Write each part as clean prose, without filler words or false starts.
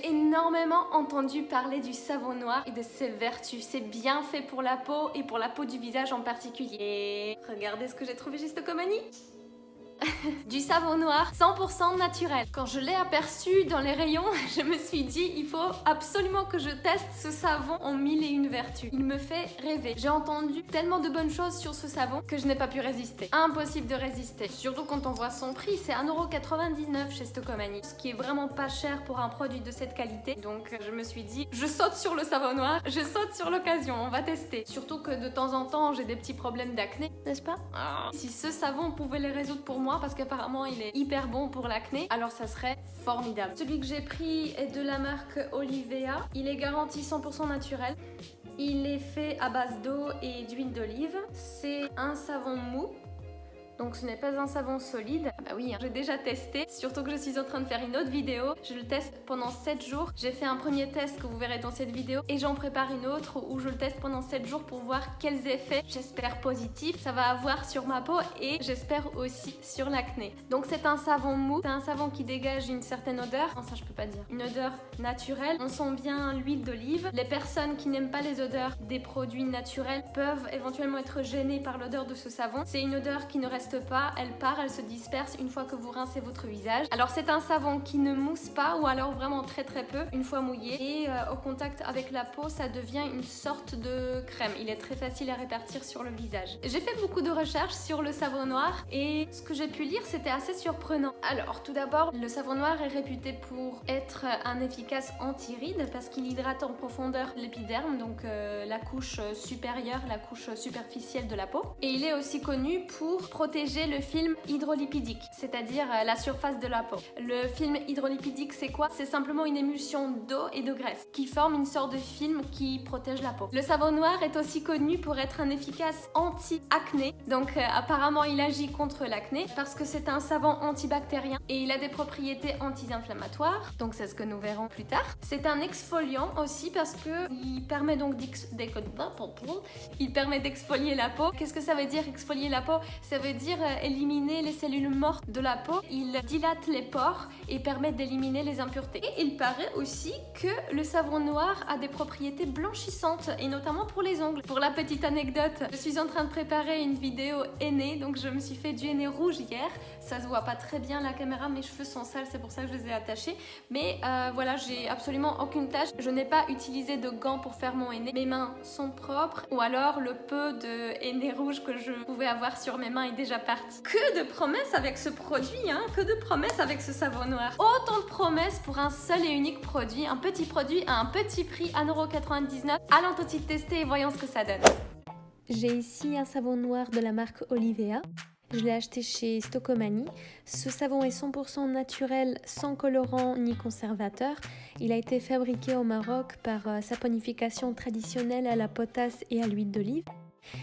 J'ai énormément entendu parler du savon noir et de ses vertus. C'est bien fait pour la peau et pour la peau du visage en particulier. Regardez ce que j'ai trouvé chez Stocomanie. Du savon noir 100% naturel. Quand je l'ai aperçu dans les rayons, je me suis dit il faut absolument que je teste ce savon en 1001 vertus. Il me fait rêver. J'ai entendu tellement de bonnes choses sur ce savon que je n'ai pas pu résister. Impossible de résister. Surtout quand on voit son prix, c'est 1,99€ chez Stocomanie. Ce qui est vraiment pas cher pour un produit de cette qualité. Donc je me suis dit je saute sur le savon noir, je saute sur l'occasion, on va tester. Surtout que de temps en temps j'ai des petits problèmes d'acné, n'est-ce pas? Si ce savon pouvait les résoudre pour moi, parce qu'apparemment il est hyper bon pour l'acné, alors ça serait formidable. Celui que j'ai pris est de la marque Olivea. Il est garanti 100% naturel. Il est fait à base d'eau et d'huile d'olive. C'est un savon mou. Donc ce n'est pas un savon solide. Ah bah oui, hein, j'ai déjà testé, surtout que je suis en train de faire une autre vidéo. Je le teste pendant 7 jours. J'ai fait un premier test que vous verrez dans cette vidéo et j'en prépare une autre où je le teste pendant 7 jours pour voir quels effets, j'espère positifs, ça va avoir sur ma peau et j'espère aussi sur l'acné. Donc c'est un savon mou, c'est un savon qui dégage une certaine odeur. Non, ça je peux pas dire. Une odeur naturelle. On sent bien l'huile d'olive. Les personnes qui n'aiment pas les odeurs des produits naturels peuvent éventuellement être gênées par l'odeur de ce savon. C'est une odeur qui ne reste pas, elle part, elle se disperse une fois que vous rincez votre visage. Alors c'est un savon qui ne mousse pas ou alors vraiment très peu une fois mouillé et au contact avec la peau ça devient une sorte de crème. Il est très facile à répartir sur le visage. J'ai fait beaucoup de recherches sur le savon noir et ce que j'ai pu lire c'était assez surprenant. Alors tout d'abord le savon noir est réputé pour être un efficace anti-rides parce qu'il hydrate en profondeur l'épiderme, donc la couche supérieure, la couche superficielle de la peau, et il est aussi connu pour protéger le film hydrolipidique, c'est-à-dire la surface de la peau. Le film hydrolipidique, c'est quoi? C'est simplement une émulsion d'eau et de graisse qui forme une sorte de film qui protège la peau. Le savon noir est aussi connu pour être un efficace anti-acné, donc apparemment il agit contre l'acné parce que c'est un savon antibactérien et il a des propriétés anti-inflammatoires, donc c'est ce que nous verrons plus tard. C'est un exfoliant aussi parce que il permet donc d'exfolier la peau. Qu'est-ce que ça veut dire exfolier la peau? Ça veut dire éliminer les cellules mortes de la peau. Il dilate les pores et permet d'éliminer les impuretés. Et il paraît aussi que le savon noir a des propriétés blanchissantes et notamment pour les ongles. Pour la petite anecdote, je suis en train de préparer une vidéo henné, donc je me suis fait du henné rouge hier. Ça se voit pas très bien à la caméra, mes cheveux sont sales, c'est pour ça que je les ai attachés. Mais voilà, j'ai absolument aucune tache. Je n'ai pas utilisé de gants pour faire mon henné. Mes mains sont propres ou alors le peu de henné rouge que je pouvais avoir sur mes mains est déjà parti. Que de promesses avec ce produit, hein, que de promesses avec ce savon noir. Autant de promesses pour un seul et unique produit, un petit produit à un petit prix, 1,99€. Allons tout de suite tester et voyons ce que ça donne. J'ai ici un savon noir de la marque Olivea. Je l'ai acheté chez Stocomanie. Ce savon est 100% naturel, sans colorant ni conservateur. Il a été fabriqué au Maroc par saponification traditionnelle à la potasse et à l'huile d'olive.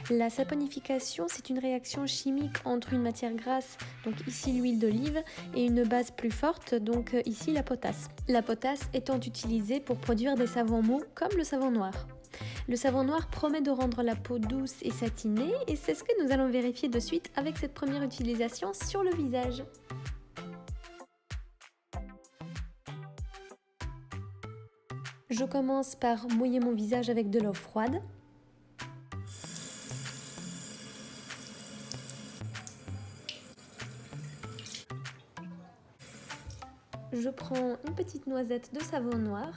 La saponification, c'est une réaction chimique entre une matière grasse, donc ici l'huile d'olive, et une base plus forte, donc ici la potasse. La potasse étant utilisée pour produire des savons mous comme le savon noir. Le savon noir promet de rendre la peau douce et satinée, et c'est ce que nous allons vérifier de suite avec cette première utilisation sur le visage. Je commence par mouiller mon visage avec de l'eau froide. Je prends une petite noisette de savon noir.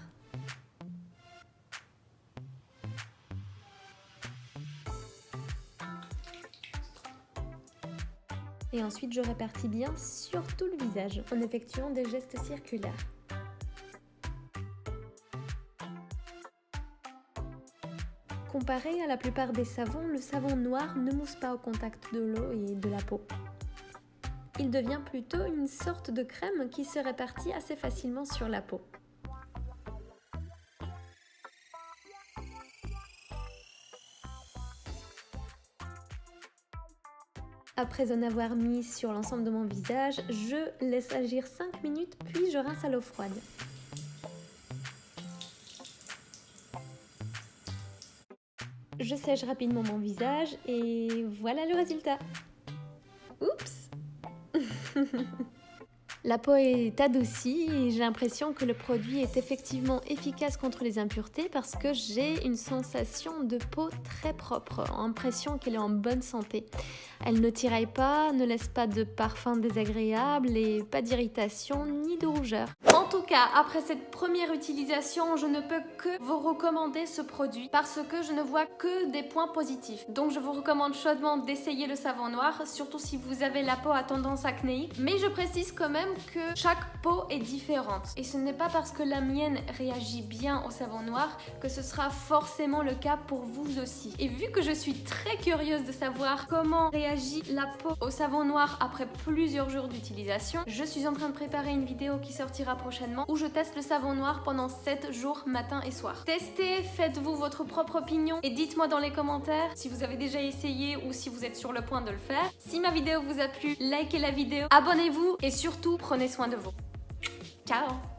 Et ensuite, je répartis bien sur tout le visage en effectuant des gestes circulaires. Comparé à la plupart des savons, le savon noir ne mousse pas au contact de l'eau et de la peau. Il devient plutôt une sorte de crème qui se répartit assez facilement sur la peau. Après en avoir mis sur l'ensemble de mon visage, je laisse agir 5 minutes puis je rince à l'eau froide. Je sèche rapidement mon visage et voilà le résultat. Oups! La peau est adoucie et j'ai l'impression que le produit est effectivement efficace contre les impuretés parce que j'ai une sensation de peau très propre, l'impression qu'elle est en bonne santé. Elle ne tiraille pas, ne laisse pas de parfum désagréable et pas d'irritation ni de rougeur. En tout cas, après cette première utilisation, je ne peux que vous recommander ce produit parce que je ne vois que des points positifs. Donc je vous recommande chaudement d'essayer le savon noir, surtout si vous avez la peau à tendance acnéique. Mais je précise quand même que chaque peau est différente. Et ce n'est pas parce que la mienne réagit bien au savon noir que ce sera forcément le cas pour vous aussi. Et vu que je suis très curieuse de savoir comment réagit la peau au savon noir après plusieurs jours d'utilisation, je suis en train de préparer une vidéo qui sortira prochainement où je teste le savon noir pendant 7 jours matin et soir. Testez, faites-vous votre propre opinion et dites-moi dans les commentaires si vous avez déjà essayé ou si vous êtes sur le point de le faire. Si ma vidéo vous a plu, likez la vidéo, abonnez-vous et surtout prenez soin de vous. Ciao!